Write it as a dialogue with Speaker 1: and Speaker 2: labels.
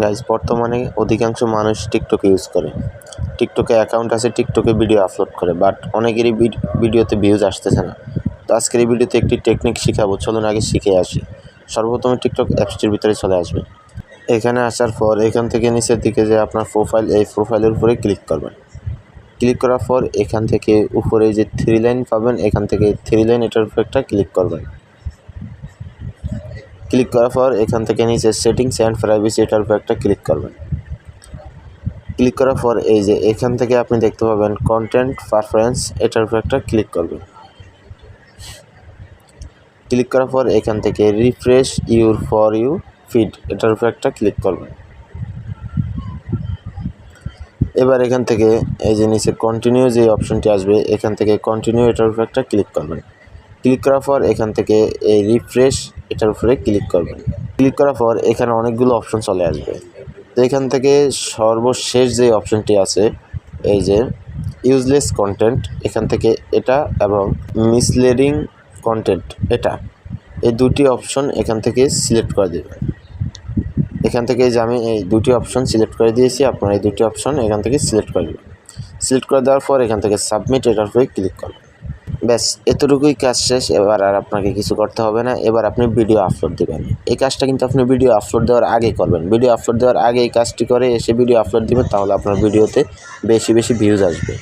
Speaker 1: Guys বর্তমানে অধিকাংশ মানুষ টিকটক ইউজ করে। টিকটকে অ্যাকাউন্ট আছে, টিকটকে ভিডিও আপলোড করে, বাট অনেকেরই ভিডিওতে ভিউজ আসতেছে না। তো আজকের এই ভিডিওতে একটি টেকনিক শেখাবো, চলুন আগে শিখে আসি। সর্বপ্রথমে টিকটক অ্যাপসটির ভিতরে চলে আসবে। এখানে আসার পর এখান থেকে নিচের দিকে যে আপনার প্রোফাইল, এই প্রোফাইলের উপরে ক্লিক করবেন। ক্লিক করার পর এখান থেকে উপরে যে 3 লাইন পাবেন, এখান থেকে 3 লাইন এটার উপর একটা ক্লিক করবেন। ক্লিক করার পর এখান থেকে নিচে সেটিংস অ্যান্ড প্রাইভেসি এটার উপর একটা ক্লিক করবেন। ক্লিক করার পর এই যে এখান থেকে আপনি দেখতে পাবেন কন্টেন্ট প্রেফারেন্স, এটার উপর একটা ক্লিক করবেন। ক্লিক করার পর এখান থেকে refresh your for you feed, এটার উপর একটা ক্লিক করবেন। এবার এখান থেকে এই যে নিচে কন্টিনিউ যে অপশনটি আসবে, এখান থেকে কন্টিনিউ এটার উপর একটা ক্লিক করবেন। ক্লিক করার পর এখান থেকে এই রিফ্রেশ এটার উপরে ক্লিক করবেন। ক্লিক করার পর এখানে অনেকগুলো অপশন চলে আসবে। তো এখান থেকে সর্বশেষ যে অপশনটি আছে, এই যে ইউজলেস কন্টেন্ট, এখান থেকে এটা এবং মিসলিডিং কন্টেন্ট, এটা এই দুটি অপশন এখান থেকে সিলেক্ট করে দেবেন। এখান থেকে যে আমি এই দুটি অপশন সিলেক্ট করে দিয়েছি, আপনারা এই দুটি অপশন এখান থেকে সিলেক্ট করে দেবেন। সিলেক্ট করে দেওয়ার পর এখান থেকে সাবমিট এটার উপরে ক্লিক করবেন। ব্যাস, এতটুকুই কাজ শেষ। এবার আর আপনাকে কিছু করতে হবে না। এবার আপনি ভিডিও আপলোড দেবেন। এই কাজটা কিন্তু আপনি ভিডিও আপলোড দেওয়ার আগে করবেন। ভিডিও আপলোড দেওয়ার আগে এই কাজটি করে এসে ভিডিও আপলোড দেবেন, তাহলে আপনার ভিডিওতে বেশি ভিউজ আসবে।